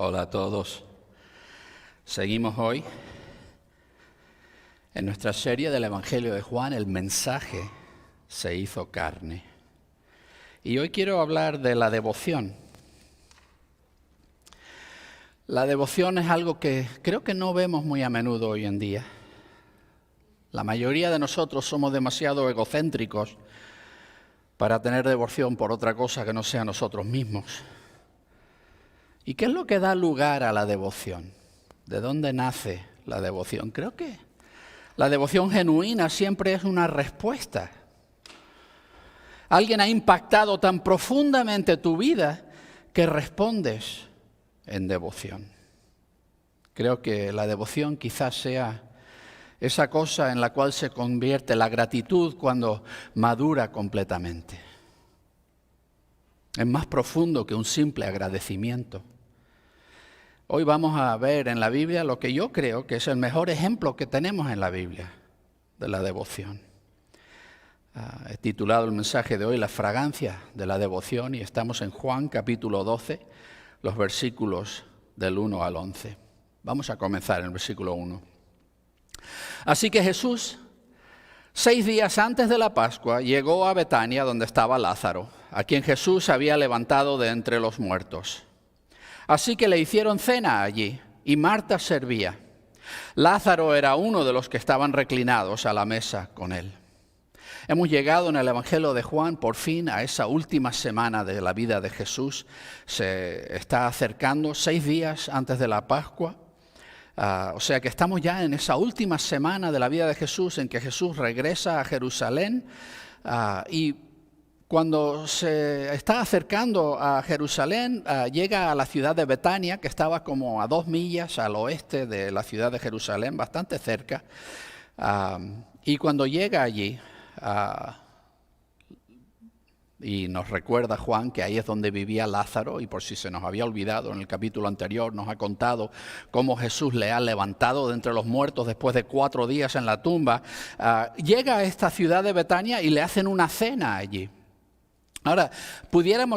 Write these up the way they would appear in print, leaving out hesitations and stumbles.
Hola a todos. Seguimos hoy en nuestra serie del Evangelio de Juan, el mensaje se hizo carne. Y hoy quiero hablar de la devoción. La devoción es algo que creo que no vemos muy a menudo hoy en día. La mayoría de nosotros somos demasiado egocéntricos para tener devoción por otra cosa que no sea nosotros mismos. ¿Y qué es lo que da lugar a la devoción? ¿De dónde nace la devoción? Creo que la devoción genuina siempre es una respuesta. Alguien ha impactado tan profundamente tu vida que respondes en devoción. Creo que la devoción quizás sea esa cosa en la cual se convierte la gratitud cuando madura completamente. Es más profundo que un simple agradecimiento. Hoy vamos a ver en la Biblia lo que yo creo que es el mejor ejemplo que tenemos en la Biblia de la devoción. He titulado el mensaje de hoy La fragancia de la devoción y estamos en Juan capítulo 12, los versículos del 1 al 11. Vamos a comenzar en el versículo 1. Así que Jesús, 6 días antes de la Pascua, llegó a Betania donde estaba Lázaro, a quien Jesús había levantado de entre los muertos. Así que le hicieron cena allí, y Marta servía. Lázaro era uno de los que estaban reclinados a la mesa con él. Hemos llegado en el Evangelio de Juan, por fin, a esa última semana de la vida de Jesús. Se está acercando 6 días antes de la Pascua. O sea que estamos ya en esa última semana de la vida de Jesús, en que Jesús regresa a Jerusalén y cuando se está acercando a Jerusalén, llega a la ciudad de Betania, que estaba como a 2 millas al oeste de la ciudad de Jerusalén, bastante cerca. Y cuando llega allí, y nos recuerda Juan que ahí es donde vivía Lázaro, y por si se nos había olvidado, en el capítulo anterior nos ha contado cómo Jesús le ha levantado de entre los muertos después de 4 días en la tumba. Llega a esta ciudad de Betania y le hacen una cena allí. Ahora,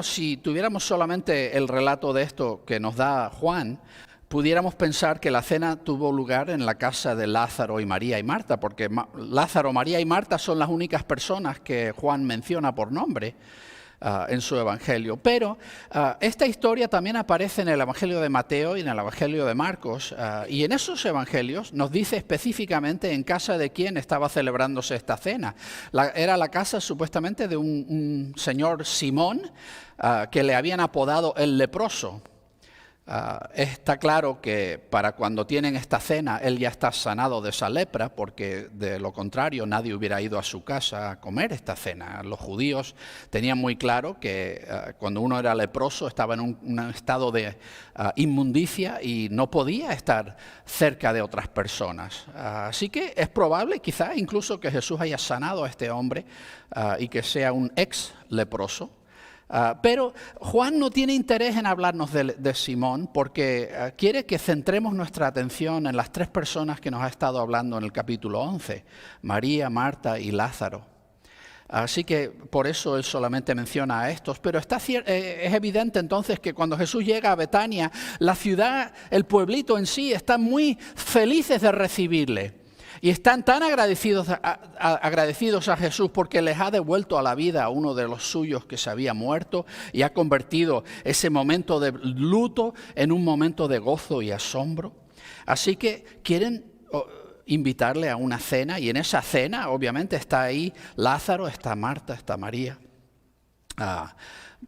si tuviéramos solamente el relato de esto que nos da Juan, pudiéramos pensar que la cena tuvo lugar en la casa de Lázaro y María y Marta, porque Lázaro, María y Marta son las únicas personas que Juan menciona por nombre en su evangelio. Pero esta historia también aparece en el evangelio de Mateo y en el evangelio de Marcos, y en esos evangelios nos dice específicamente en casa de quién estaba celebrándose esta cena. Era la casa supuestamente de un señor Simón que le habían apodado el leproso. Está claro que para cuando tienen esta cena él ya está sanado de esa lepra, porque de lo contrario nadie hubiera ido a su casa a comer esta cena. Los judíos tenían muy claro que cuando uno era leproso estaba en un estado de inmundicia y no podía estar cerca de otras personas. Así que es probable quizá incluso que Jesús haya sanado a este hombre y que sea un ex leproso. Pero Juan no tiene interés en hablarnos de Simón porque quiere que centremos nuestra atención en las 3 personas que nos ha estado hablando en el capítulo 11, María, Marta y Lázaro. Así que por eso él solamente menciona a estos, pero es evidente entonces que cuando Jesús llega a Betania, la ciudad, el pueblito en sí, están muy felices de recibirle. Y están tan agradecidos a Jesús porque les ha devuelto a la vida a uno de los suyos que se había muerto y ha convertido ese momento de luto en un momento de gozo y asombro. Así que quieren invitarle a una cena, y en esa cena obviamente está ahí Lázaro, está Marta, está María.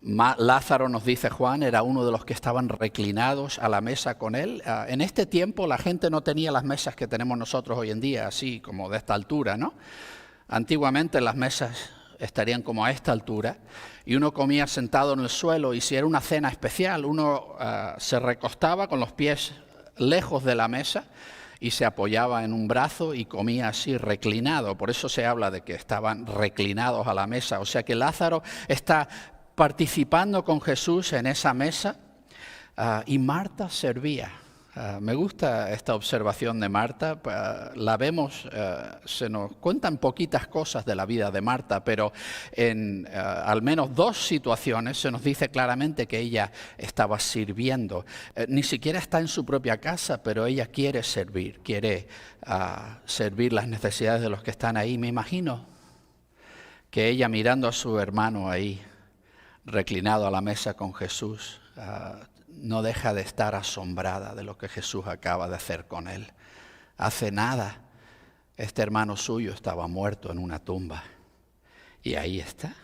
Lázaro, nos dice Juan, era uno de los que estaban reclinados a la mesa con él. En este tiempo la gente no tenía las mesas que tenemos nosotros hoy en día, así como de esta altura, ¿no? Antiguamente las mesas estarían como a esta altura y uno comía sentado en el suelo, y si era una cena especial uno se recostaba con los pies lejos de la mesa y se apoyaba en un brazo y comía así reclinado. Por eso se habla de que estaban reclinados a la mesa. O sea que Lázaro está participando con Jesús en esa mesa y Marta servía. Me gusta esta observación de Marta. La vemos, se nos cuentan poquitas cosas de la vida de Marta, pero en al menos dos situaciones se nos dice claramente que ella estaba sirviendo. Ni siquiera está en su propia casa, pero ella quiere servir, quiere servir las necesidades de los que están ahí. Me imagino que ella, mirando a su hermano ahí, reclinado a la mesa con Jesús, no deja de estar asombrada de lo que Jesús acaba de hacer con él. Hace nada, este hermano suyo estaba muerto en una tumba y ahí está.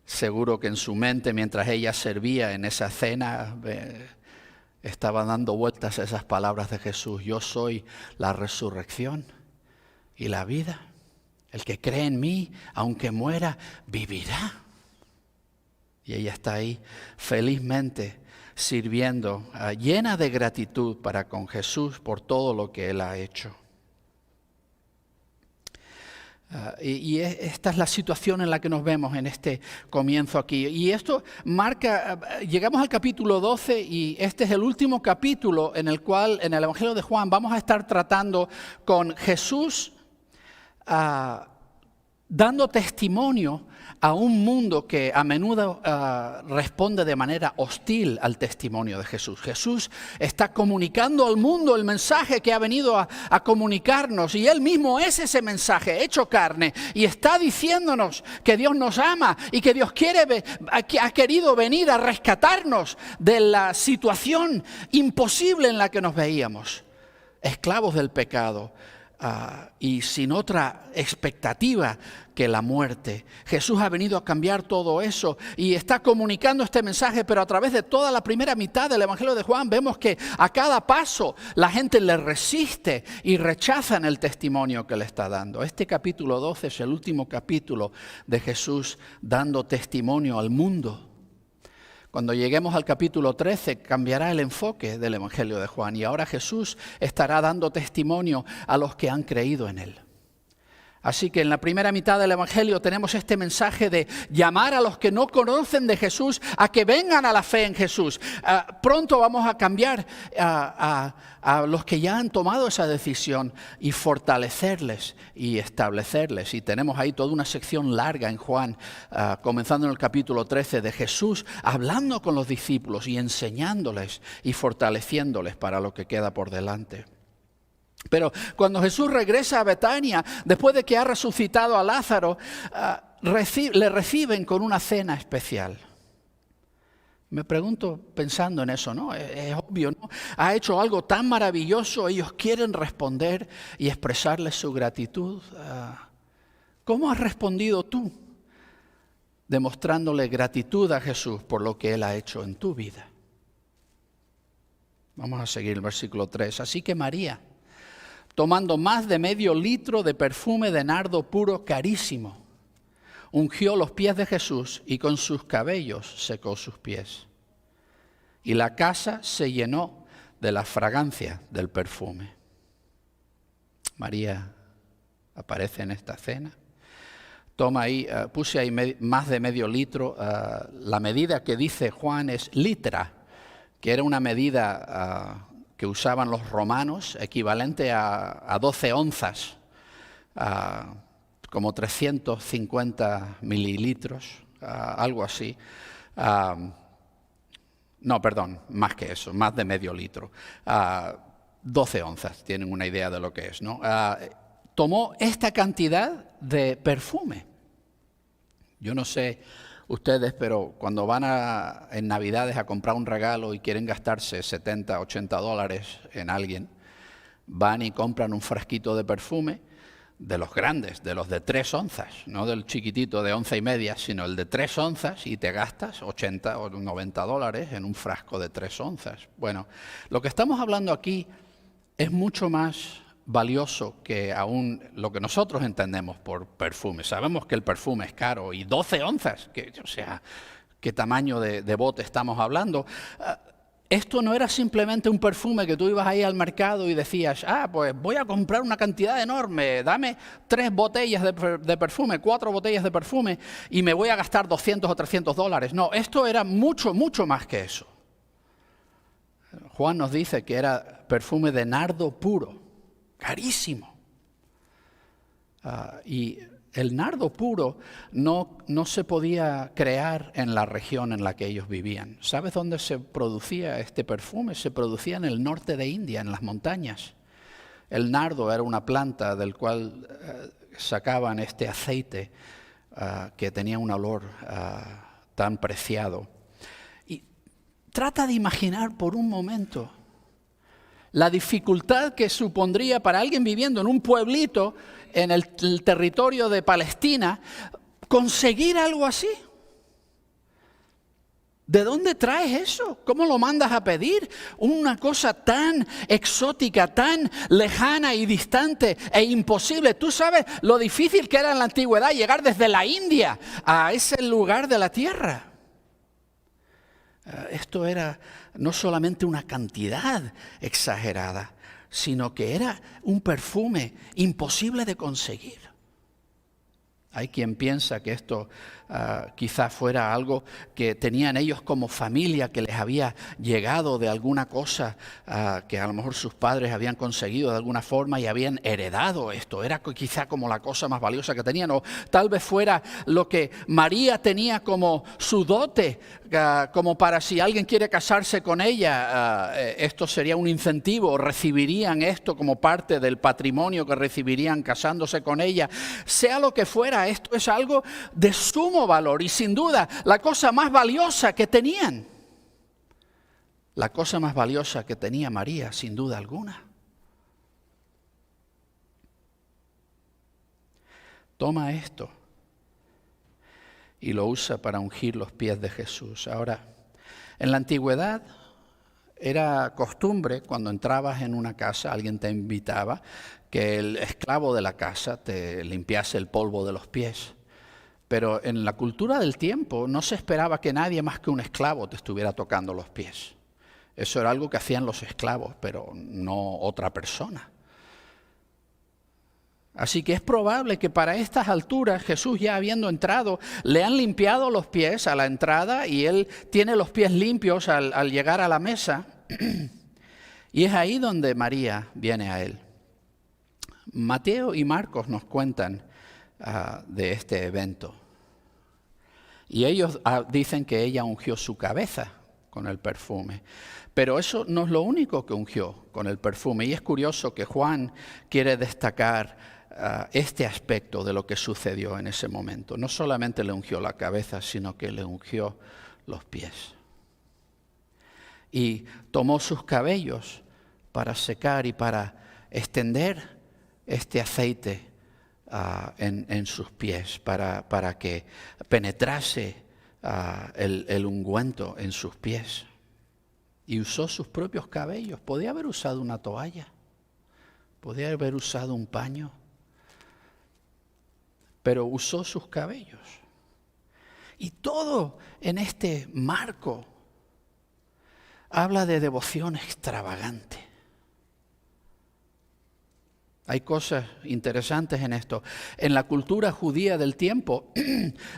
Seguro que en su mente, mientras ella servía en esa cena, estaba dando vueltas esas palabras de Jesús: yo soy la resurrección y la vida. El que cree en mí, aunque muera, vivirá. Y ella está ahí felizmente sirviendo, llena de gratitud para con Jesús por todo lo que Él ha hecho. Y esta es la situación en la que nos vemos en este comienzo aquí. Y esto marca, llegamos al capítulo 12 y este es el último capítulo en el cual, en el Evangelio de Juan, vamos a estar tratando con Jesús dando testimonio a un mundo que a menudo responde de manera hostil al testimonio de Jesús. Jesús está comunicando al mundo el mensaje que ha venido a comunicarnos, y Él mismo es ese mensaje hecho carne, y está diciéndonos que Dios nos ama y que Dios ha querido venir a rescatarnos de la situación imposible en la que nos veíamos, esclavos del pecado. Y sin otra expectativa que la muerte. Jesús ha venido a cambiar todo eso y está comunicando este mensaje, pero a través de toda la primera mitad del Evangelio de Juan vemos que a cada paso la gente le resiste y rechazan el testimonio que le está dando. Este capítulo 12 es el último capítulo de Jesús dando testimonio al mundo. Cuando lleguemos al capítulo 13 cambiará el enfoque del Evangelio de Juan y ahora Jesús estará dando testimonio a los que han creído en Él. Así que en la primera mitad del Evangelio tenemos este mensaje de llamar a los que no conocen de Jesús a que vengan a la fe en Jesús. Pronto vamos a cambiar a los que ya han tomado esa decisión y fortalecerles y establecerles. Y tenemos ahí toda una sección larga en Juan, comenzando en el capítulo 13, de Jesús hablando con los discípulos y enseñándoles y fortaleciéndoles para lo que queda por delante. Pero cuando Jesús regresa a Betania, después de que ha resucitado a Lázaro, le reciben con una cena especial. Me pregunto pensando en eso, ¿no? Es obvio, ¿no? Ha hecho algo tan maravilloso, ellos quieren responder y expresarle su gratitud. ¿Cómo has respondido tú? Demostrándole gratitud a Jesús por lo que Él ha hecho en tu vida. Vamos a seguir el versículo 3. Así que María, tomando más de medio litro de perfume de nardo puro carísimo, ungió los pies de Jesús y con sus cabellos secó sus pies. Y la casa se llenó de la fragancia del perfume. María aparece en esta cena. Toma ahí, puse ahí más de medio litro. La medida que dice Juan es litra, que era una medida que usaban los romanos, equivalente a 12 onzas, como 350 mililitros, algo así. No, perdón, más que eso, más de medio litro. 12 onzas, tienen una idea de lo que es, ¿no? Tomó esta cantidad de perfume. Yo no sé ustedes, pero cuando van en Navidades a comprar un regalo y quieren gastarse 70, 80 dólares en alguien, van y compran un frasquito de perfume de los grandes, de los de 3 onzas, no del chiquitito de 1,5 onzas, sino el de 3 onzas y te gastas 80 o 90 dólares en un frasco de 3 onzas. Bueno, lo que estamos hablando aquí es mucho más valioso que aún lo que nosotros entendemos por perfume. Sabemos que el perfume es caro y 12 onzas, o sea, ¿qué tamaño de bote estamos hablando? Esto no era simplemente un perfume que tú ibas ahí al mercado y decías, pues voy a comprar una cantidad enorme, dame 3 botellas de perfume, 4 botellas de perfume y me voy a gastar 200 o 300 dólares. No, esto era mucho, mucho más que eso. Juan nos dice que era perfume de nardo puro, carísimo. Y el nardo puro no se podía crear en la región en la que ellos vivían. ¿Sabes dónde se producía este perfume? Se producía en el norte de India, en las montañas. El nardo era una planta del cual sacaban este aceite que tenía un olor tan preciado. Y trata de imaginar por un momento la dificultad que supondría para alguien viviendo en un pueblito en el territorio de Palestina conseguir algo así. ¿De dónde traes eso? ¿Cómo lo mandas a pedir? Una cosa tan exótica, tan lejana y distante e imposible. Tú sabes lo difícil que era en la antigüedad llegar desde la India a ese lugar de la tierra. Esto era no solamente una cantidad exagerada, sino que era un perfume imposible de conseguir. Hay quien piensa que esto quizás fuera algo que tenían ellos como familia, que les había llegado de alguna cosa que a lo mejor sus padres habían conseguido de alguna forma y habían heredado esto. Era quizá como la cosa más valiosa que tenían, o tal vez fuera lo que María tenía como su dote, como para si alguien quiere casarse con ella, esto sería un incentivo, recibirían esto como parte del patrimonio que recibirían casándose con ella. Sea lo que fuera, esto es algo de sumo valor y sin duda la cosa más valiosa que tenían. La cosa más valiosa que tenía María, sin duda alguna. Toma esto y lo usa para ungir los pies de Jesús. Ahora, en la antigüedad era costumbre, cuando entrabas en una casa, alguien te invitaba, que el esclavo de la casa te limpiase el polvo de los pies. Pero en la cultura del tiempo no se esperaba que nadie más que un esclavo te estuviera tocando los pies. Eso era algo que hacían los esclavos, pero no otra persona. Así que es probable que para estas alturas Jesús, ya habiendo entrado, le han limpiado los pies a la entrada y él tiene los pies limpios al llegar a la mesa. Y es ahí donde María viene a él. Mateo y Marcos nos cuentan de este evento. Y ellos dicen que ella ungió su cabeza con el perfume. Pero eso no es lo único que ungió con el perfume. Y es curioso que Juan quiere destacar este aspecto de lo que sucedió en ese momento. No solamente le ungió la cabeza, sino que le ungió los pies. Y tomó sus cabellos para secar y para extender este aceite en sus pies, para que penetrase el ungüento en sus pies. Y usó sus propios cabellos. Podía haber usado una toalla, podía haber usado un paño, pero usó sus cabellos. Y todo en este marco habla de devoción extravagante. Hay cosas interesantes en esto. En la cultura judía del tiempo,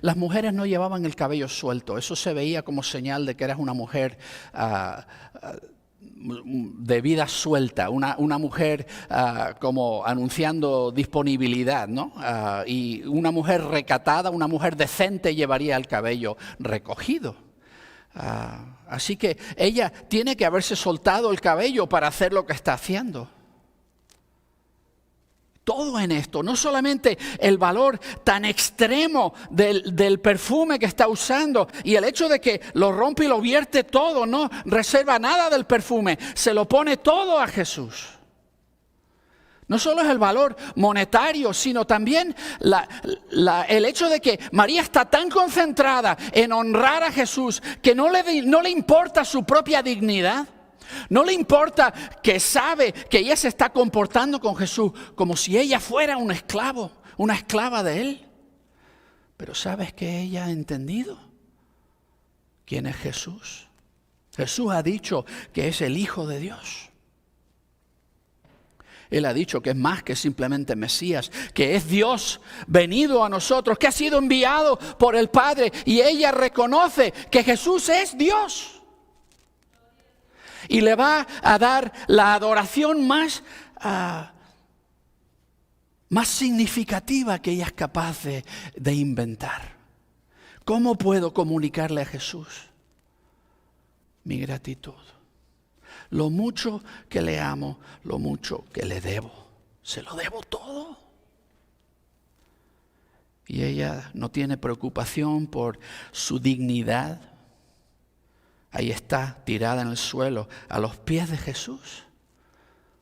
las mujeres no llevaban el cabello suelto. Eso se veía como señal de que eras una mujer de vida suelta, una mujer como anunciando disponibilidad, ¿no? Y una mujer recatada, una mujer decente llevaría el cabello recogido. Así que ella tiene que haberse soltado el cabello para hacer lo que está haciendo. Todo en esto, no solamente el valor tan extremo del perfume que está usando y el hecho de que lo rompe y lo vierte todo, no reserva nada del perfume, se lo pone todo a Jesús. No solo es el valor monetario, sino también el hecho de que María está tan concentrada en honrar a Jesús que no le importa su propia dignidad. No le importa que sabe que ella se está comportando con Jesús como si ella fuera un esclavo, una esclava de él. Pero ¿sabes que ella ha entendido quién es Jesús? Jesús ha dicho que es el Hijo de Dios. Él ha dicho que es más que simplemente Mesías, que es Dios venido a nosotros, que ha sido enviado por el Padre. Y ella reconoce que Jesús es Dios. Y le va a dar la adoración más significativa que ella es capaz de inventar. ¿Cómo puedo comunicarle a Jesús mi gratitud? Lo mucho que le amo, lo mucho que le debo. Se lo debo todo. Y ella no tiene preocupación por su dignidad. Ahí está, tirada en el suelo, a los pies de Jesús,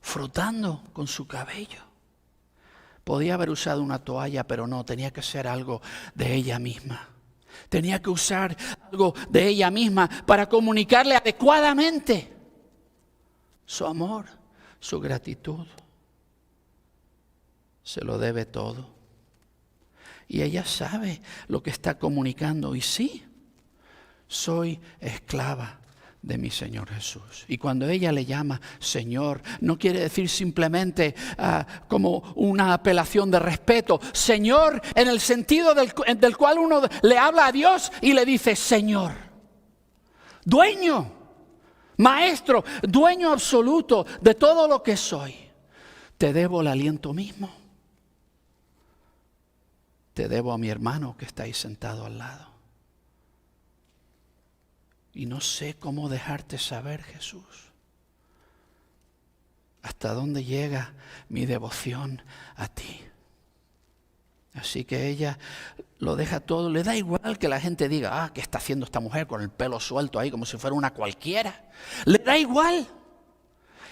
frotando con su cabello. Podía haber usado una toalla, pero no, tenía que ser algo de ella misma. Tenía que usar algo de ella misma para comunicarle adecuadamente su amor, su gratitud. Se lo debe todo. Y ella sabe lo que está comunicando. Y sí, soy esclava de mi Señor Jesús. Y cuando ella le llama Señor, no quiere decir simplemente como una apelación de respeto. Señor en el sentido del cual uno le habla a Dios y le dice Señor. Dueño, maestro, dueño absoluto de todo lo que soy. Te debo el aliento mismo. Te debo a mi hermano que está ahí sentado al lado. Y no sé cómo dejarte saber, Jesús, hasta dónde llega mi devoción a ti. Así que ella lo deja todo. Le da igual que la gente diga, ¿qué está haciendo esta mujer con el pelo suelto ahí como si fuera una cualquiera? Le da igual.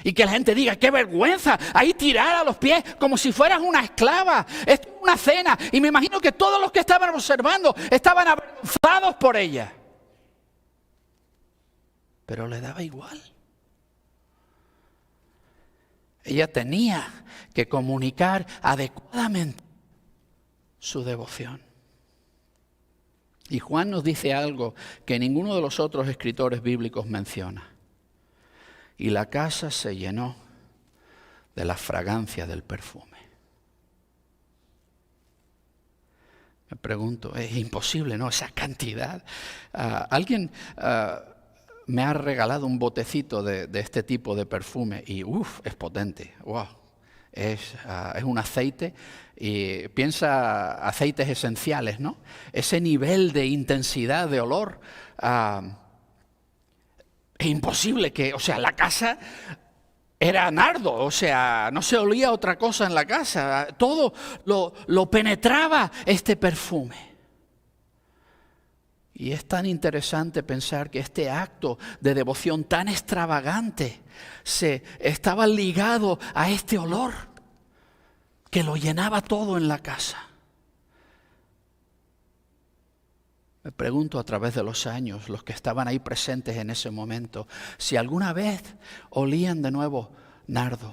Y que la gente diga, qué vergüenza, ahí tirada a los pies como si fueras una esclava. Esto es una cena. Y me imagino que todos los que estaban observando estaban avergonzados por ella. Pero le daba igual. Ella tenía que comunicar adecuadamente su devoción. Y Juan nos dice algo que ninguno de los otros escritores bíblicos menciona. Y la casa se llenó de la fragancia del perfume. Me pregunto, es imposible, ¿no? Esa cantidad. Alguien me ha regalado un botecito de este tipo de perfume y es potente. Wow. Es un aceite y piensa aceites esenciales, ¿no? Ese nivel de intensidad de olor. Es imposible la casa era nardo, no se olía otra cosa en la casa. Todo lo penetraba este perfume. Y es tan interesante pensar que este acto de devoción tan extravagante estaba ligado a este olor que lo llenaba todo en la casa. Me pregunto a través de los años, los que estaban ahí presentes en ese momento, si alguna vez olían de nuevo nardo.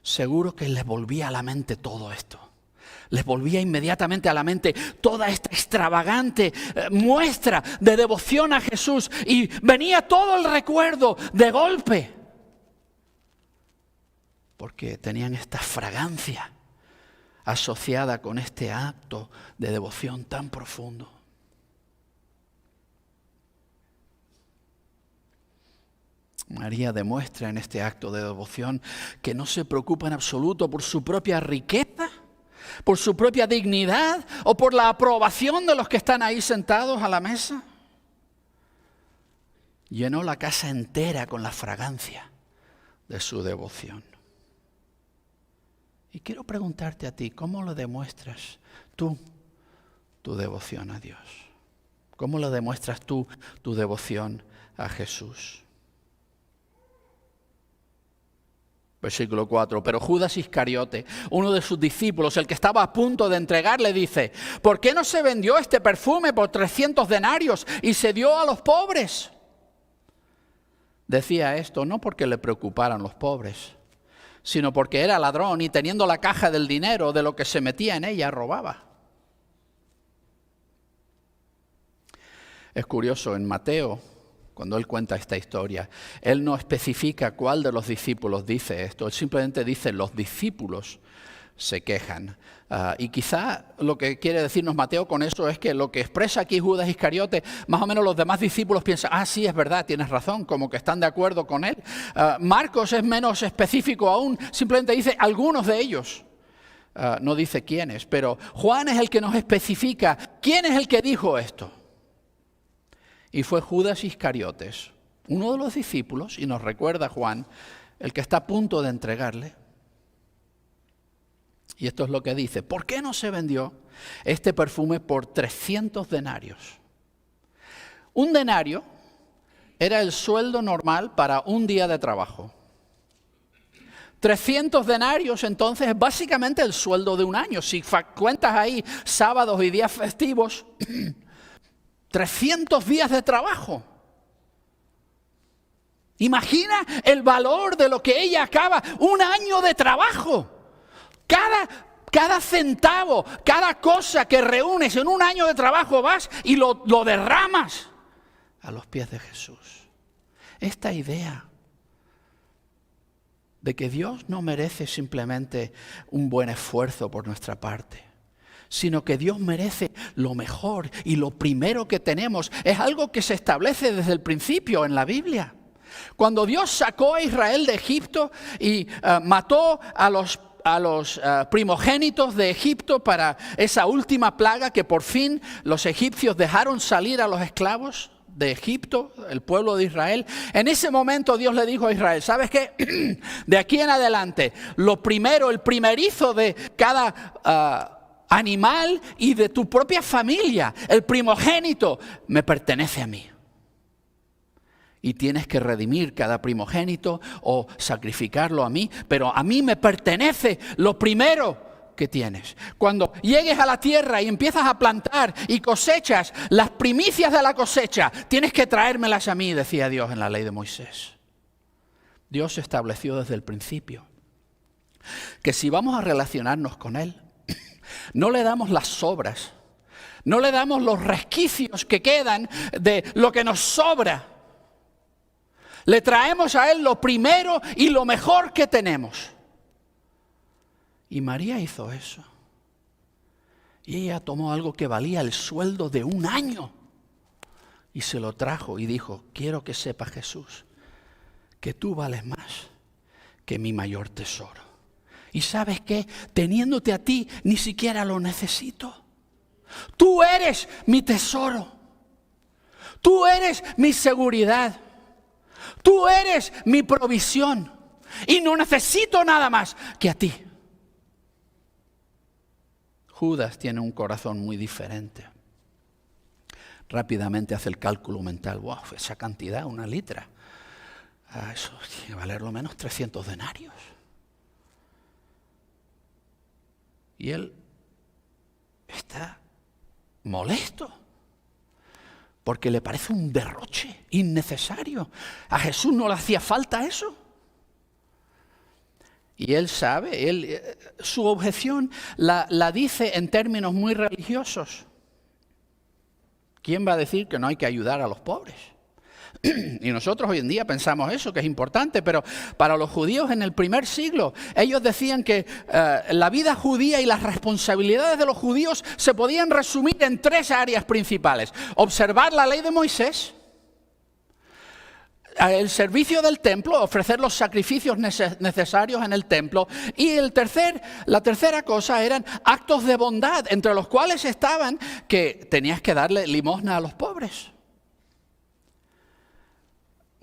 Seguro que les volvía a la mente todo esto. Les volvía inmediatamente a la mente toda esta extravagante muestra de devoción a Jesús. Y venía todo el recuerdo de golpe. Porque tenían esta fragancia asociada con este acto de devoción tan profundo. María demuestra en este acto de devoción que no se preocupa en absoluto por su propia riqueza, por su propia dignidad o por la aprobación de los que están ahí sentados a la mesa. Llenó la casa entera con la fragancia de su devoción. Y quiero preguntarte a ti, ¿cómo lo demuestras tú tu devoción a Dios? ¿Cómo lo demuestras tú tu devoción a Jesús? Versículo 4. Pero Judas Iscariote, uno de sus discípulos, el que estaba a punto de entregarle, dice: ¿por qué no se vendió este perfume por 300 denarios y se dio a los pobres? Decía esto no porque le preocuparan los pobres, sino porque era ladrón y teniendo la caja del dinero de lo que se metía en ella, robaba. Es curioso, en Mateo, cuando él cuenta esta historia, él no especifica cuál de los discípulos dice esto. Él simplemente dice los discípulos se quejan. Y quizá lo que quiere decirnos Mateo con eso es que lo que expresa aquí Judas Iscariote, más o menos los demás discípulos piensan, sí, es verdad, tienes razón, como que están de acuerdo con él. Marcos es menos específico aún, simplemente dice algunos de ellos. No dice quiénes, pero Juan es el que nos especifica quién es el que dijo esto. Y fue Judas Iscariotes, uno de los discípulos, y nos recuerda Juan, el que está a punto de entregarle. Y esto es lo que dice: ¿por qué no se vendió este perfume por 300 denarios? Un denario era el sueldo normal para un día de trabajo. 300 denarios entonces es básicamente el sueldo de un año. Si cuentas ahí sábados y días festivos, 300 días de trabajo. Imagina el valor de lo que ella acaba, un año de trabajo. Cada centavo, cada cosa que reúnes en un año de trabajo vas y lo derramas a los pies de Jesús. Esta idea de que Dios no merece simplemente un buen esfuerzo por nuestra parte, sino que Dios merece lo mejor y lo primero que tenemos, es algo que se establece desde el principio en la Biblia. Cuando Dios sacó a Israel de Egipto y mató a los primogénitos de Egipto para esa última plaga que por fin los egipcios dejaron salir a los esclavos de Egipto, el pueblo de Israel. En ese momento Dios le dijo a Israel: ¿sabes qué? De aquí en adelante, lo primero, el primerizo de cada animal y de tu propia familia, el primogénito, me pertenece a mí. Y tienes que redimir cada primogénito o sacrificarlo a mí, pero a mí me pertenece lo primero que tienes. Cuando llegues a la tierra y empiezas a plantar y cosechas las primicias de la cosecha, tienes que traérmelas a mí, decía Dios en la ley de Moisés. Dios estableció desde el principio que si vamos a relacionarnos con Él, no le damos las sobras, no le damos los resquicios que quedan de lo que nos sobra. Le traemos a Él lo primero y lo mejor que tenemos. Y María hizo eso. Y ella tomó algo que valía el sueldo de un año y se lo trajo y dijo: quiero que sepa, Jesús, que tú vales más que mi mayor tesoro. Y ¿sabes qué? Teniéndote a ti, ni siquiera lo necesito. Tú eres mi tesoro. Tú eres mi seguridad. Tú eres mi provisión y no necesito nada más que a ti. Judas tiene un corazón muy diferente. Rápidamente hace el cálculo mental. Wow, esa cantidad, una litra. Eso tiene que valer lo menos 300 denarios. Y él está molesto, porque le parece un derroche innecesario. A Jesús no le hacía falta eso. Y él sabe, su objeción la dice en términos muy religiosos. ¿Quién va a decir que no hay que ayudar a los pobres? Y nosotros hoy en día pensamos eso, que es importante, pero para los judíos en el primer siglo, ellos decían que la vida judía y las responsabilidades de los judíos se podían resumir en 3 áreas principales: observar la ley de Moisés, el servicio del templo, ofrecer los sacrificios necesarios en el templo, y la tercera cosa eran actos de bondad, entre los cuales estaban que tenías que darle limosna a los pobres.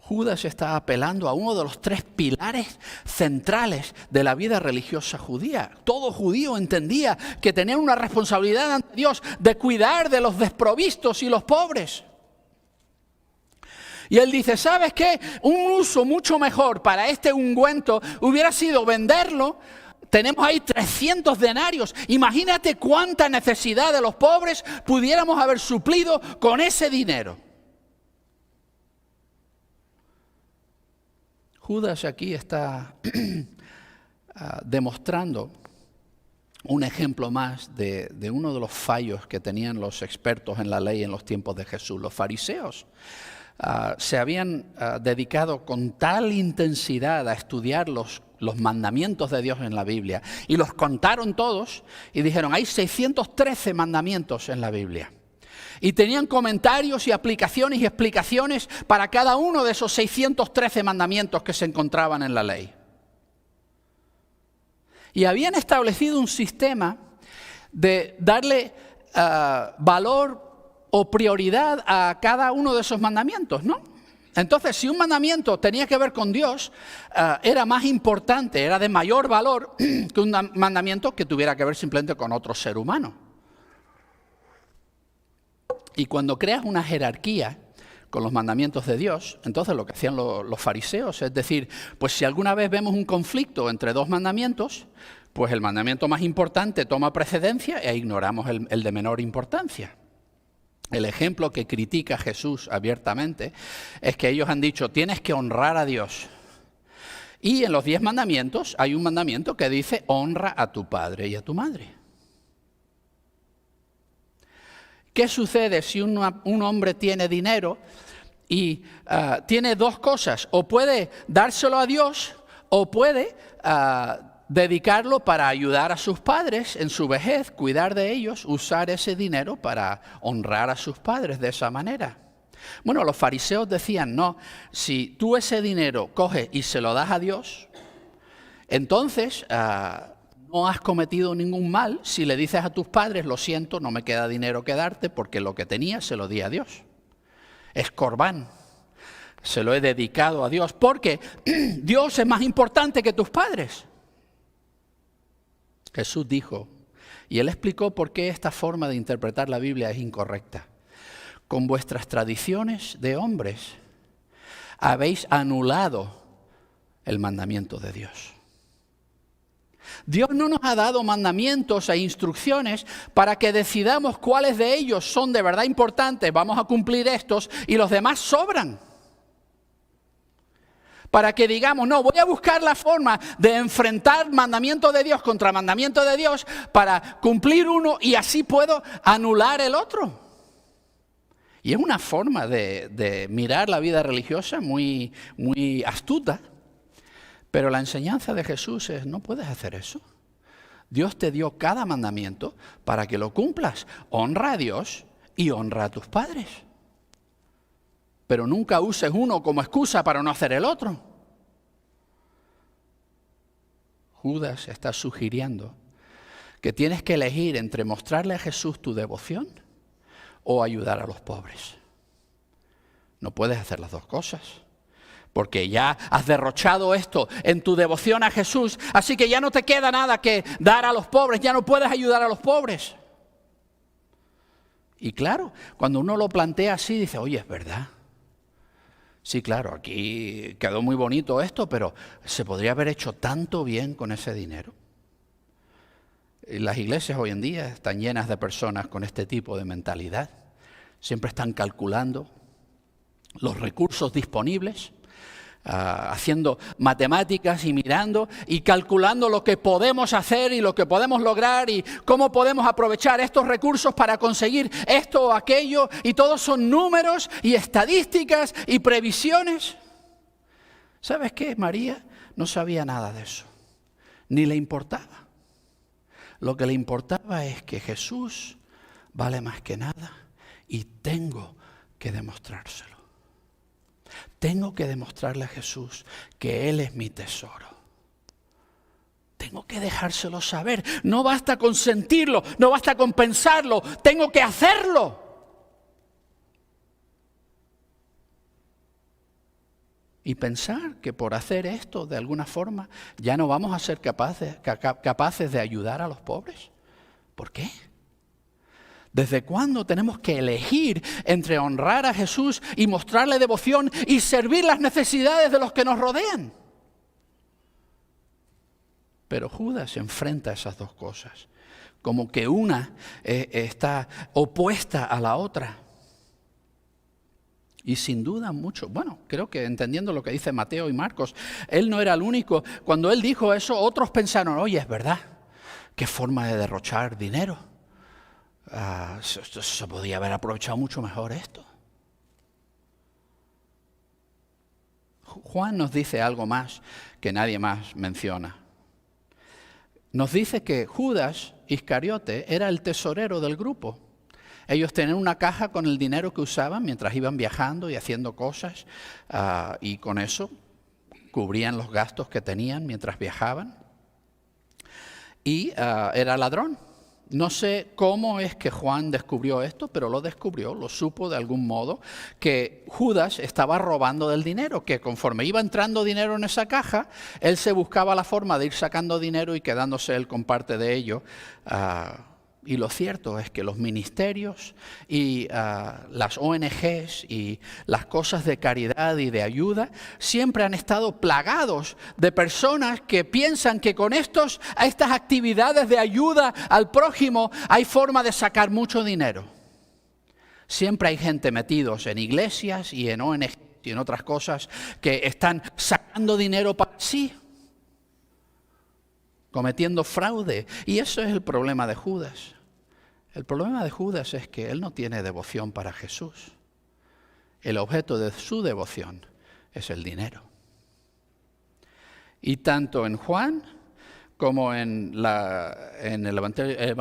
Judas está apelando a uno de los 3 pilares centrales de la vida religiosa judía. Todo judío entendía que tenía una responsabilidad ante Dios de cuidar de los desprovistos y los pobres. Y él dice: ¿sabes qué? Un uso mucho mejor para este ungüento hubiera sido venderlo. Tenemos ahí 300 denarios. Imagínate cuánta necesidad de los pobres pudiéramos haber suplido con ese dinero. Judas aquí está demostrando un ejemplo más de uno de los fallos que tenían los expertos en la ley en los tiempos de Jesús. Los fariseos se habían dedicado con tal intensidad a estudiar los los mandamientos de Dios en la Biblia. Y los contaron todos y dijeron, hay 613 mandamientos en la Biblia. Y tenían comentarios y aplicaciones y explicaciones para cada uno de esos 613 mandamientos que se encontraban en la ley. Y habían establecido un sistema de darle valor o prioridad a cada uno de esos mandamientos, ¿no? Entonces, si un mandamiento tenía que ver con Dios, era más importante, era de mayor valor que un mandamiento que tuviera que ver simplemente con otro ser humano. Y cuando creas una jerarquía con los mandamientos de Dios, entonces lo que hacían los fariseos, es decir, pues si alguna vez vemos un conflicto entre dos mandamientos, pues el mandamiento más importante toma precedencia e ignoramos el de menor importancia. El ejemplo que critica Jesús abiertamente es que ellos han dicho, tienes que honrar a Dios. Y en los 10 mandamientos hay un mandamiento que dice, honra a tu padre y a tu madre. ¿Qué sucede si un hombre tiene dinero y tiene dos cosas? O puede dárselo a Dios o puede dedicarlo para ayudar a sus padres en su vejez, cuidar de ellos, usar ese dinero para honrar a sus padres de esa manera. Bueno, los fariseos decían, no, si tú ese dinero coges y se lo das a Dios, entonces no has cometido ningún mal si le dices a tus padres, lo siento, no me queda dinero que darte porque lo que tenía se lo di a Dios. Es corbán, se lo he dedicado a Dios porque Dios es más importante que tus padres. Jesús dijo, y él explicó por qué esta forma de interpretar la Biblia es incorrecta. Con vuestras tradiciones de hombres habéis anulado el mandamiento de Dios. Dios no nos ha dado mandamientos e instrucciones para que decidamos cuáles de ellos son de verdad importantes, vamos a cumplir estos y los demás sobran. Para que digamos, no, voy a buscar la forma de enfrentar mandamiento de Dios contra mandamiento de Dios para cumplir uno y así puedo anular el otro. Y es una forma de mirar la vida religiosa muy, muy astuta. Pero la enseñanza de Jesús es, no puedes hacer eso. Dios te dio cada mandamiento para que lo cumplas. Honra a Dios y honra a tus padres. Pero nunca uses uno como excusa para no hacer el otro. Judas está sugiriendo que tienes que elegir entre mostrarle a Jesús tu devoción o ayudar a los pobres. No puedes hacer las dos cosas. Porque ya has derrochado esto en tu devoción a Jesús, así que ya no te queda nada que dar a los pobres, ya no puedes ayudar a los pobres. Y claro, cuando uno lo plantea así, dice, oye, es verdad. Sí, claro, aquí quedó muy bonito esto, pero se podría haber hecho tanto bien con ese dinero. Y las iglesias hoy en día están llenas de personas con este tipo de mentalidad. Siempre están calculando los recursos disponibles, haciendo matemáticas y mirando y calculando lo que podemos hacer y lo que podemos lograr y cómo podemos aprovechar estos recursos para conseguir esto o aquello, y todos son números y estadísticas y previsiones. ¿Sabes qué? María no sabía nada de eso, ni le importaba. Lo que le importaba es que Jesús vale más que nada y tengo que demostrárselo. Tengo que demostrarle a Jesús que Él es mi tesoro. Tengo que dejárselo saber. No basta con sentirlo, no basta con pensarlo, tengo que hacerlo. Y pensar que por hacer esto de alguna forma ya no vamos a ser capaces de ayudar a los pobres. ¿Por qué? ¿Desde cuándo tenemos que elegir entre honrar a Jesús y mostrarle devoción y servir las necesidades de los que nos rodean? Pero Judas se enfrenta a esas dos cosas, como que una está opuesta a la otra. Y sin duda mucho, bueno, creo que entendiendo lo que dice Mateo y Marcos, él no era el único. Cuando él dijo eso, otros pensaron, oye, es verdad, qué forma de derrochar dinero. Se podía haber aprovechado mucho mejor esto. Juan nos dice algo más que nadie más menciona. Nos dice que Judas Iscariote era el tesorero del grupo. Ellos tenían una caja con el dinero que usaban mientras iban viajando y haciendo cosas, y con eso cubrían los gastos que tenían mientras viajaban. Y era ladrón. No sé cómo es que Juan descubrió esto, pero lo descubrió, lo supo de algún modo, que Judas estaba robando del dinero, que conforme iba entrando dinero en esa caja, él se buscaba la forma de ir sacando dinero y quedándose él con parte de ello. Y lo cierto es que los ministerios y las ONGs y las cosas de caridad y de ayuda siempre han estado plagados de personas que piensan que con estas actividades de ayuda al prójimo hay forma de sacar mucho dinero. Siempre hay gente metidos en iglesias y en ONGs y en otras cosas que están sacando dinero para sí, cometiendo fraude. Y eso es el problema de Judas. El problema de Judas es que él no tiene devoción para Jesús. El objeto de su devoción es el dinero. Y tanto en Juan como en el Evangelio de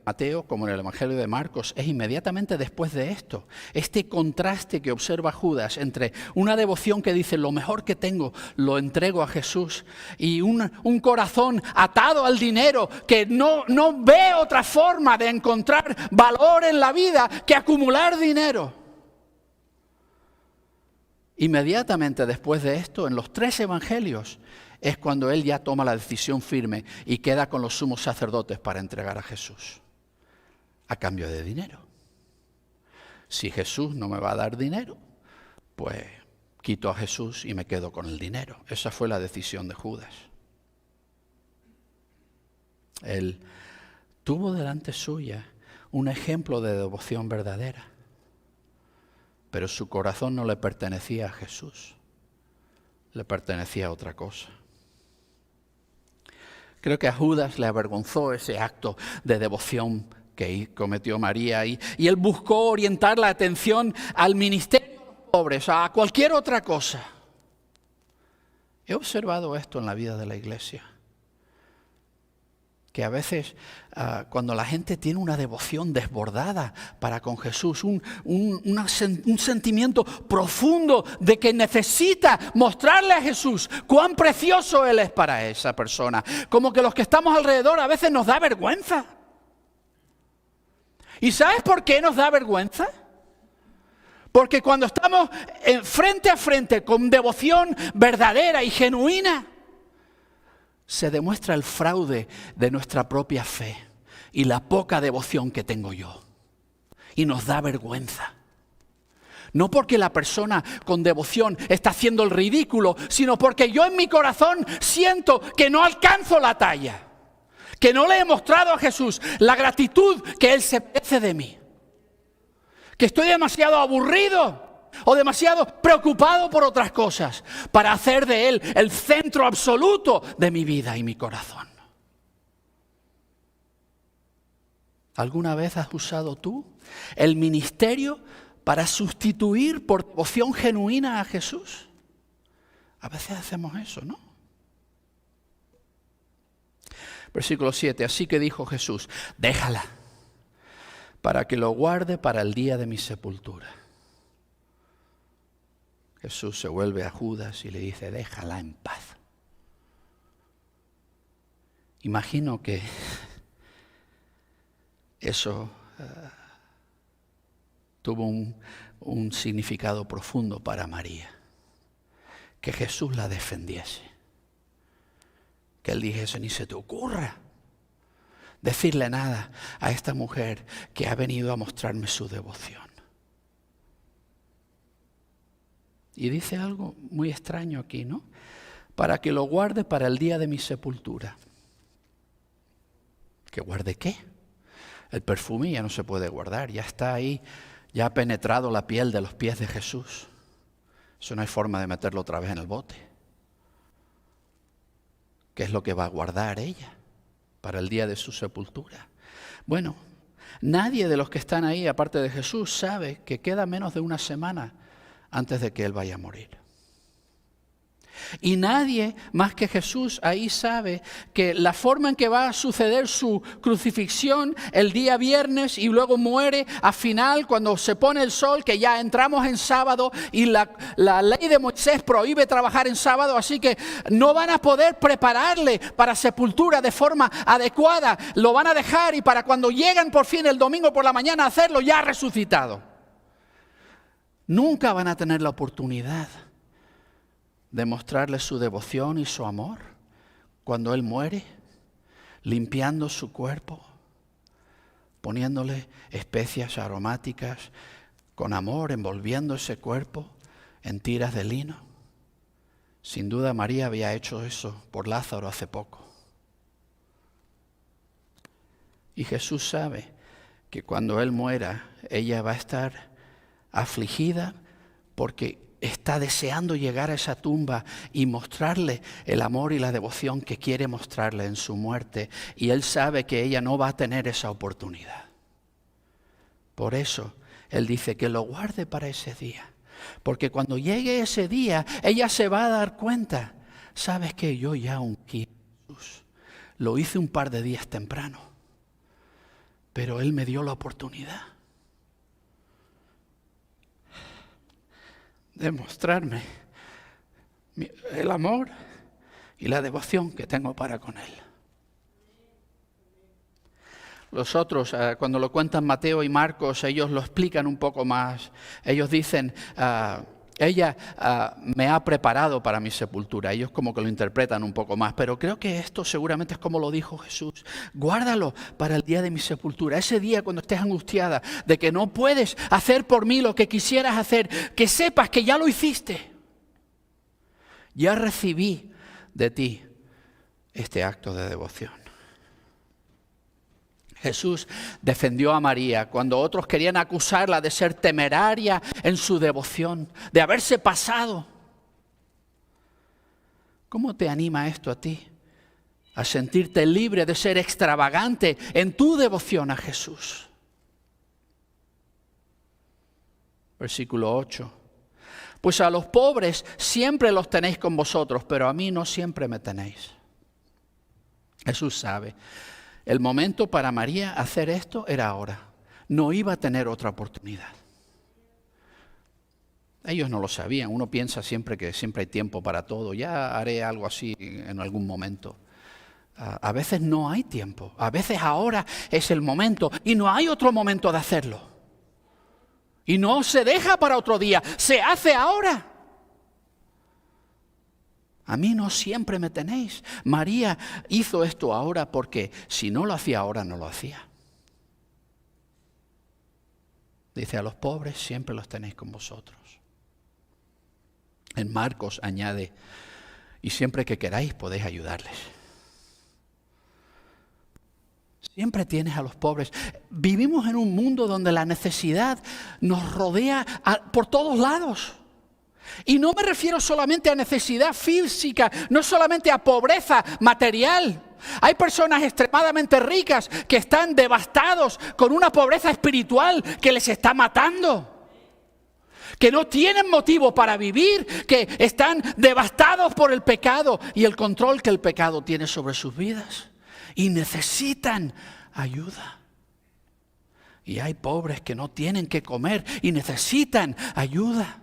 Mateo, como en el Evangelio de Marcos, es inmediatamente después de esto. Este contraste que observa Judas entre una devoción que dice lo mejor que tengo lo entrego a Jesús y un corazón atado al dinero que no ve otra forma de encontrar valor en la vida que acumular dinero. Inmediatamente después de esto, en los 3 evangelios, es cuando él ya toma la decisión firme y queda con los sumos sacerdotes para entregar a Jesús a cambio de dinero. Si Jesús no me va a dar dinero, pues quito a Jesús y me quedo con el dinero. Esa fue la decisión de Judas. Él tuvo delante suya un ejemplo de devoción verdadera, pero su corazón no le pertenecía a Jesús, le pertenecía a otra cosa. Creo que a Judas le avergonzó ese acto de devoción que cometió María y él buscó orientar la atención al ministerio de los pobres, a cualquier otra cosa. He observado esto en la vida de la iglesia, que a veces cuando la gente tiene una devoción desbordada para con Jesús, un sentimiento profundo de que necesita mostrarle a Jesús cuán precioso Él es para esa persona, como que los que estamos alrededor a veces nos da vergüenza. ¿Y sabes por qué nos da vergüenza? Porque cuando estamos frente a frente con devoción verdadera y genuina, se demuestra el fraude de nuestra propia fe y la poca devoción que tengo yo. Y nos da vergüenza. No porque la persona con devoción está haciendo el ridículo, sino porque yo en mi corazón siento que no alcanzo la talla. Que no le he mostrado a Jesús la gratitud que Él se merece de mí. Que estoy demasiado aburrido o demasiado preocupado por otras cosas para hacer de Él el centro absoluto de mi vida y mi corazón. ¿Alguna vez has usado tú el ministerio para sustituir por devoción genuina a Jesús? A veces hacemos eso, ¿no? Versículo 7, así que dijo Jesús, déjala, para que lo guarde para el día de mi sepultura. Jesús se vuelve a Judas y le dice, déjala en paz. Imagino que eso tuvo un significado profundo para María. Que Jesús la defendiese. Que él dijese, ni se te ocurra decirle nada a esta mujer que ha venido a mostrarme su devoción. Y dice algo muy extraño aquí, ¿no? Para que lo guarde para el día de mi sepultura. ¿Que guarde qué? El perfume ya no se puede guardar, ya está ahí, ya ha penetrado la piel de los pies de Jesús. Eso no hay forma de meterlo otra vez en el bote. ¿Qué es lo que va a guardar ella para el día de su sepultura? Bueno, nadie de los que están ahí, aparte de Jesús, sabe que queda menos de una semana antes de que Él vaya a morir. Y nadie más que Jesús ahí sabe que la forma en que va a suceder su crucifixión el día viernes y luego muere al final cuando se pone el sol, que ya entramos en sábado y la ley de Moisés prohíbe trabajar en sábado, así que no van a poder prepararle para sepultura de forma adecuada, lo van a dejar y para cuando lleguen por fin el domingo por la mañana a hacerlo ya resucitado. Nunca van a tener la oportunidad de mostrarle su devoción y su amor cuando Él muere, limpiando su cuerpo, poniéndole especias aromáticas, con amor, envolviendo ese cuerpo en tiras de lino. Sin duda María había hecho eso por Lázaro hace poco. Y Jesús sabe que cuando Él muera, ella va a estar afligida porque está deseando llegar a esa tumba y mostrarle el amor y la devoción que quiere mostrarle en su muerte. Y Él sabe que ella no va a tener esa oportunidad. Por eso Él dice que lo guarde para ese día. Porque cuando llegue ese día, ella se va a dar cuenta. ¿Sabes qué? Yo ya ungí a Jesús. Lo hice un par de días temprano. Pero Él me dio la oportunidad de mostrarme el amor y la devoción que tengo para con Él. Los otros, cuando lo cuentan Mateo y Marcos, ellos lo explican un poco más. Ellos dicen, ella me ha preparado para mi sepultura. Ellos como que lo interpretan un poco más, pero creo que esto seguramente es como lo dijo Jesús. Guárdalo para el día de mi sepultura. Ese día cuando estés angustiada de que no puedes hacer por mí lo que quisieras hacer, que sepas que ya lo hiciste. Ya recibí de ti este acto de devoción. Jesús defendió a María cuando otros querían acusarla de ser temeraria en su devoción, de haberse pasado. ¿Cómo te anima esto a ti? A sentirte libre de ser extravagante en tu devoción a Jesús. Versículo 8. Pues a los pobres siempre los tenéis con vosotros, pero a mí no siempre me tenéis. Jesús sabe. El momento para María hacer esto era ahora. No iba a tener otra oportunidad. Ellos no lo sabían. Uno piensa siempre que siempre hay tiempo para todo. Ya haré algo así en algún momento. A veces no hay tiempo. A veces ahora es el momento y no hay otro momento de hacerlo. Y no se deja para otro día. Se hace ahora. A mí no siempre me tenéis. María hizo esto ahora porque si no lo hacía ahora, no lo hacía. Dice, a los pobres siempre los tenéis con vosotros. En Marcos añade, y siempre que queráis podéis ayudarles. Siempre tienes a los pobres. Vivimos en un mundo donde la necesidad nos rodea por todos lados. Y no me refiero solamente a necesidad física, no solamente a pobreza material. Hay personas extremadamente ricas que están devastados con una pobreza espiritual que les está matando. Que no tienen motivo para vivir, que están devastados por el pecado y el control que el pecado tiene sobre sus vidas. Y necesitan ayuda. Y hay pobres que no tienen que comer y necesitan ayuda.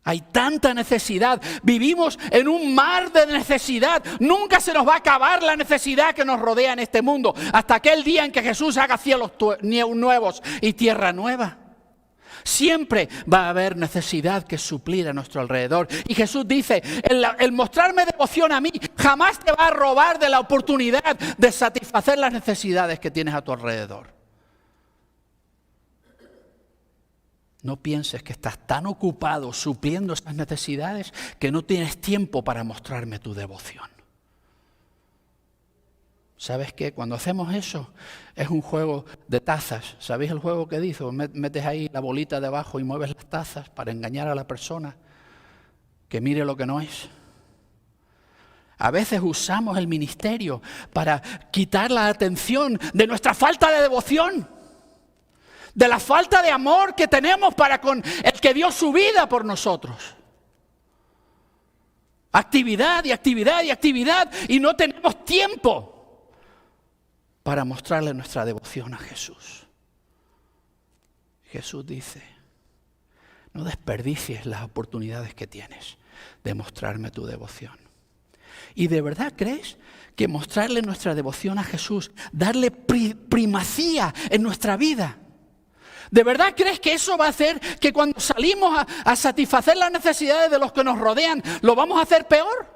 Hay tanta necesidad, vivimos en un mar de necesidad. Nunca se nos va a acabar la necesidad que nos rodea en este mundo. Hasta aquel día en que Jesús haga cielos nuevos y tierra nueva. Siempre va a haber necesidad que suplir a nuestro alrededor. Y Jesús dice, el mostrarme devoción a mí jamás te va a robar de la oportunidad de satisfacer las necesidades que tienes a tu alrededor. No pienses que estás tan ocupado supliendo esas necesidades que no tienes tiempo para mostrarme tu devoción. ¿Sabes qué? Cuando hacemos eso, es un juego de tazas. ¿Sabéis el juego que dice? Metes ahí la bolita debajo y mueves las tazas para engañar a la persona que mire lo que no es. A veces usamos el ministerio para quitar la atención de nuestra falta de devoción. De la falta de amor que tenemos para con el que dio su vida por nosotros. Actividad y actividad y actividad, y no tenemos tiempo para mostrarle nuestra devoción a Jesús. Jesús dice, no desperdicies las oportunidades que tienes de mostrarme tu devoción. ¿Y de verdad crees que mostrarle nuestra devoción a Jesús, darle primacía en nuestra vida? ¿De verdad crees que eso va a hacer que cuando salimos a satisfacer las necesidades de los que nos rodean, lo vamos a hacer peor?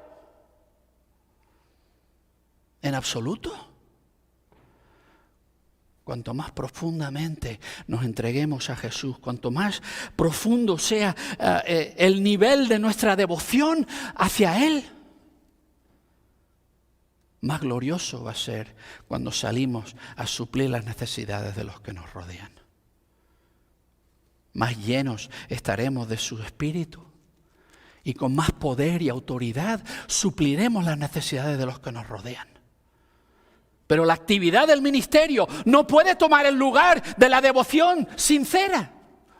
En absoluto. Cuanto más profundamente nos entreguemos a Jesús, cuanto más profundo sea el nivel de nuestra devoción hacia Él, más glorioso va a ser cuando salimos a suplir las necesidades de los que nos rodean. Más llenos estaremos de su Espíritu y con más poder y autoridad supliremos las necesidades de los que nos rodean. Pero la actividad del ministerio no puede tomar el lugar de la devoción sincera.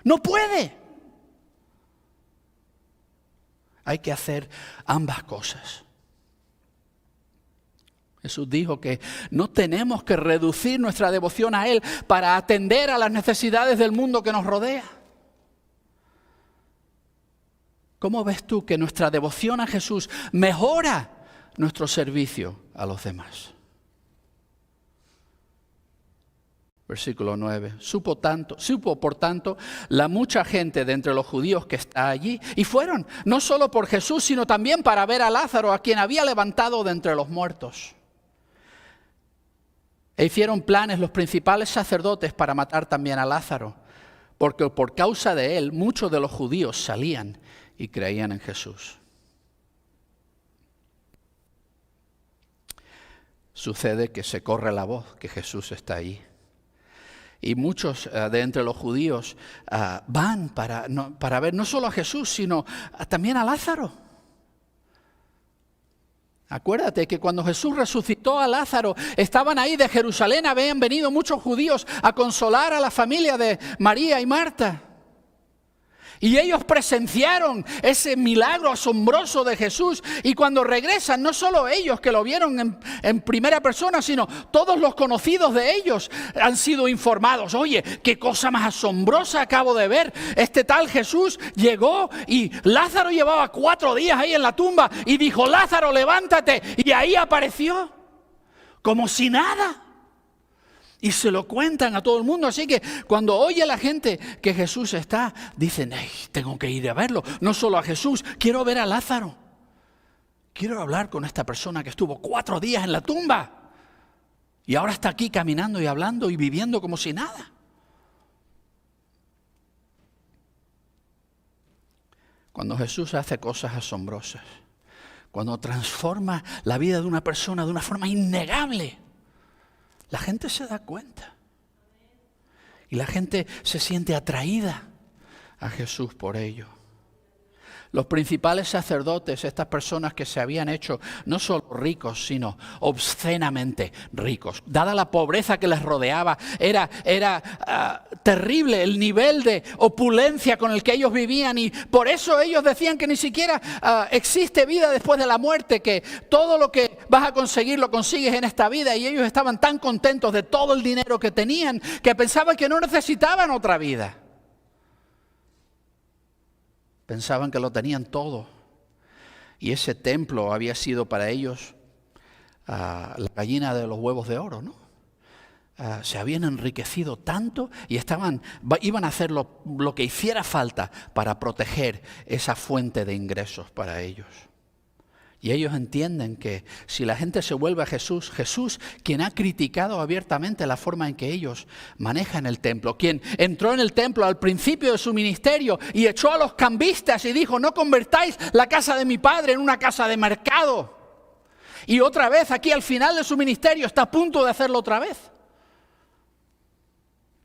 No puede. Hay que hacer ambas cosas. Jesús dijo que no tenemos que reducir nuestra devoción a Él para atender a las necesidades del mundo que nos rodea. ¿Cómo ves tú que nuestra devoción a Jesús mejora nuestro servicio a los demás? Versículo 9. Supo por tanto la mucha gente de entre los judíos que está allí, y fueron no solo por Jesús, sino también para ver a Lázaro, a quien había levantado de entre los muertos. E hicieron planes los principales sacerdotes para matar también a Lázaro, porque por causa de él muchos de los judíos salían y creían en Jesús. Sucede que se corre la voz que Jesús está ahí. Y muchos de entre los judíos van para ver no solo a Jesús, sino también a Lázaro. Acuérdate que cuando Jesús resucitó a Lázaro, estaban ahí de Jerusalén, habían venido muchos judíos a consolar a la familia de María y Marta. Y ellos presenciaron ese milagro asombroso de Jesús. Y cuando regresan, no solo ellos que lo vieron en primera persona, sino todos los conocidos de ellos han sido informados. Oye, qué cosa más asombrosa acabo de ver. Este tal Jesús llegó y Lázaro llevaba 4 días ahí en la tumba y dijo, Lázaro, levántate. Y ahí apareció, como si nada. Y se lo cuentan a todo el mundo. Así que cuando oye la gente que Jesús está, dicen, tengo que ir a verlo. No solo a Jesús, quiero ver a Lázaro. Quiero hablar con esta persona que estuvo 4 días en la tumba. Y ahora está aquí caminando y hablando y viviendo como si nada. Cuando Jesús hace cosas asombrosas, cuando transforma la vida de una persona de una forma innegable, la gente se da cuenta y la gente se siente atraída a Jesús por ello. Los principales sacerdotes, estas personas que se habían hecho no solo ricos, sino obscenamente ricos. Dada la pobreza que les rodeaba, era terrible el nivel de opulencia con el que ellos vivían, y por eso ellos decían que ni siquiera existe vida después de la muerte, que todo lo que vas a conseguir lo consigues en esta vida, y ellos estaban tan contentos de todo el dinero que tenían que pensaban que no necesitaban otra vida. Pensaban que lo tenían todo. Y ese templo había sido para ellos la gallina de los huevos de oro, ¿no? Se habían enriquecido tanto y iban a hacer lo que hiciera falta para proteger esa fuente de ingresos para ellos. Y ellos entienden que si la gente se vuelve a Jesús, quien ha criticado abiertamente la forma en que ellos manejan el templo, quien entró en el templo al principio de su ministerio y echó a los cambistas y dijo, no convertáis la casa de mi padre en una casa de mercado. Y otra vez aquí al final de su ministerio está a punto de hacerlo otra vez.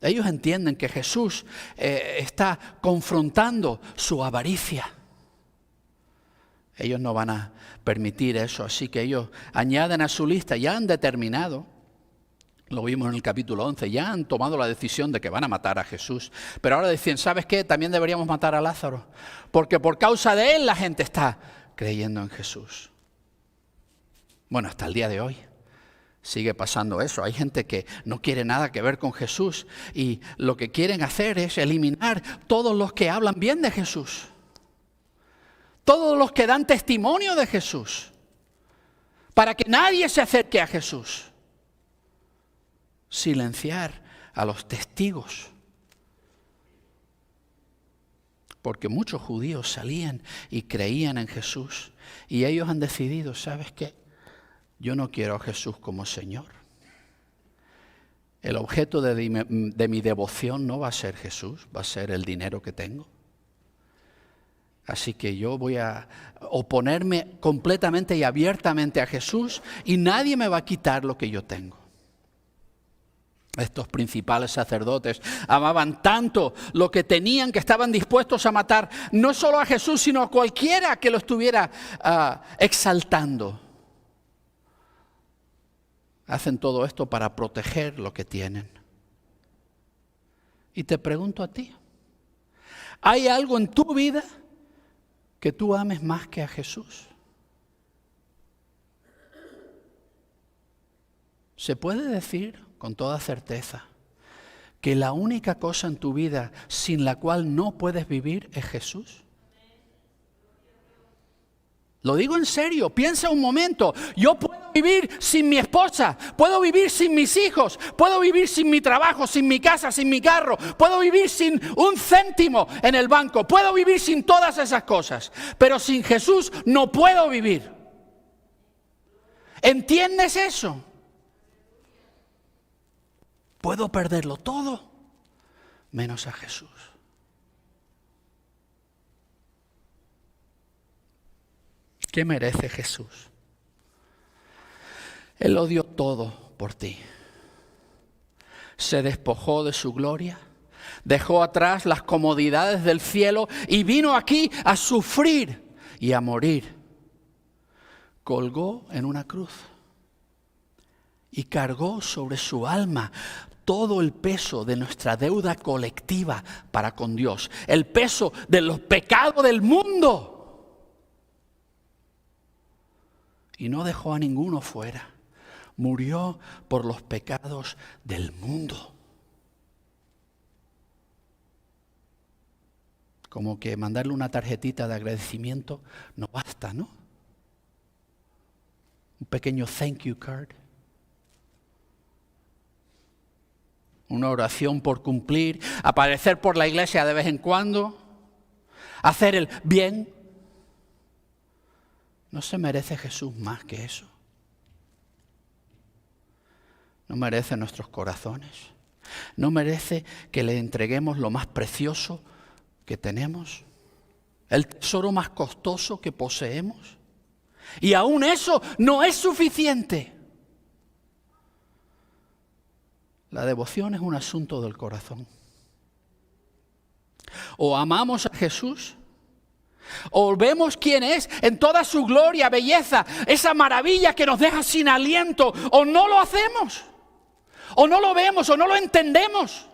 Ellos entienden que Jesús está confrontando su avaricia. Ellos no van a permitir eso, así que ellos añaden a su lista, ya han determinado, lo vimos en el capítulo 11, ya han tomado la decisión de que van a matar a Jesús. Pero ahora dicen, ¿sabes qué? También deberíamos matar a Lázaro, porque por causa de él la gente está creyendo en Jesús. Bueno, hasta el día de hoy sigue pasando eso. Hay gente que no quiere nada que ver con Jesús y lo que quieren hacer es eliminar todos los que hablan bien de Jesús, todos los que dan testimonio de Jesús, para que nadie se acerque a Jesús. Silenciar a los testigos. Porque muchos judíos salían y creían en Jesús. Y ellos han decidido, ¿sabes qué? Yo no quiero a Jesús como Señor. El objeto de mi devoción no va a ser Jesús, va a ser el dinero que tengo. Así que yo voy a oponerme completamente y abiertamente a Jesús y nadie me va a quitar lo que yo tengo. Estos principales sacerdotes amaban tanto lo que tenían que estaban dispuestos a matar no solo a Jesús, sino a cualquiera que lo estuviera exaltando. Hacen todo esto para proteger lo que tienen. Y te pregunto a ti, ¿hay algo en tu vida que tú ames más que a Jesús? ¿Se puede decir con toda certeza que la única cosa en tu vida sin la cual no puedes vivir es Jesús? Lo digo en serio, piensa un momento. Yo puedo vivir sin mi esposa, puedo vivir sin mis hijos, puedo vivir sin mi trabajo, sin mi casa, sin mi carro, puedo vivir sin un céntimo en el banco, puedo vivir sin todas esas cosas, pero sin Jesús no puedo vivir. ¿Entiendes eso? Puedo perderlo todo menos a Jesús. ¿Qué merece Jesús? Él lo dio todo por ti. Se despojó de su gloria, dejó atrás las comodidades del cielo y vino aquí a sufrir y a morir. Colgó en una cruz y cargó sobre su alma todo el peso de nuestra deuda colectiva para con Dios, el peso de los pecados del mundo. Y no dejó a ninguno fuera. Murió por los pecados del mundo. Como que mandarle una tarjetita de agradecimiento no basta, ¿no? Un pequeño thank you card. Una oración por cumplir, aparecer por la iglesia de vez en cuando, hacer el bien. ¿No se merece Jesús más que eso? ¿No merece nuestros corazones? ¿No merece que le entreguemos lo más precioso que tenemos? ¿El tesoro más costoso que poseemos? Y aún eso no es suficiente. La devoción es un asunto del corazón. O amamos a Jesús, o vemos quién es en toda su gloria, belleza, esa maravilla que nos deja sin aliento, o no lo hacemos, o no lo vemos, o no lo entendemos.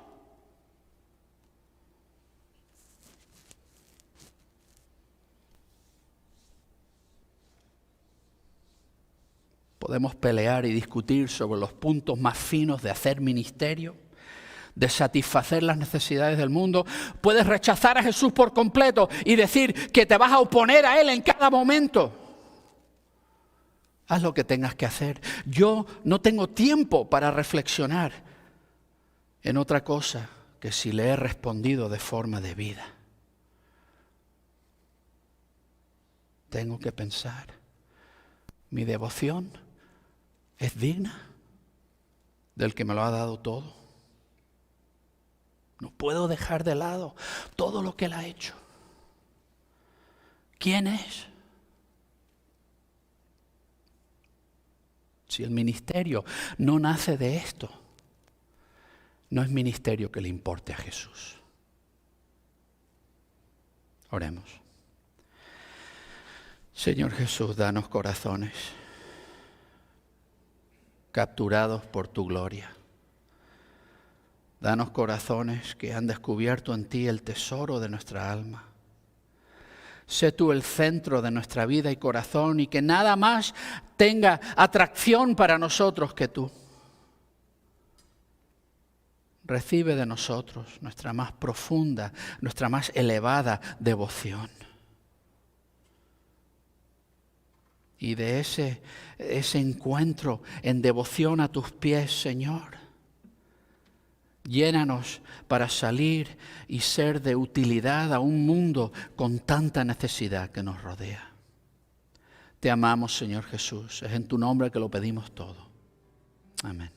Podemos pelear y discutir sobre los puntos más finos de hacer ministerio, de satisfacer las necesidades del mundo. Puedes rechazar a Jesús por completo y decir que te vas a oponer a Él en cada momento. Haz lo que tengas que hacer. Yo no tengo tiempo para reflexionar en otra cosa que si le he respondido de forma debida. Tengo que pensar, ¿mi devoción es digna del que me lo ha dado todo? No puedo dejar de lado todo lo que Él ha hecho. ¿Quién es? Si el ministerio no nace de esto, no es ministerio que le importe a Jesús. Oremos. Señor Jesús, danos corazones capturados por tu gloria. Danos corazones que han descubierto en ti el tesoro de nuestra alma. Sé tú el centro de nuestra vida y corazón y que nada más tenga atracción para nosotros que tú. Recibe de nosotros nuestra más profunda, nuestra más elevada devoción. Y de ese encuentro en devoción a tus pies, Señor, llénanos para salir y ser de utilidad a un mundo con tanta necesidad que nos rodea. Te amamos, Señor Jesús. Es en tu nombre que lo pedimos todo. Amén.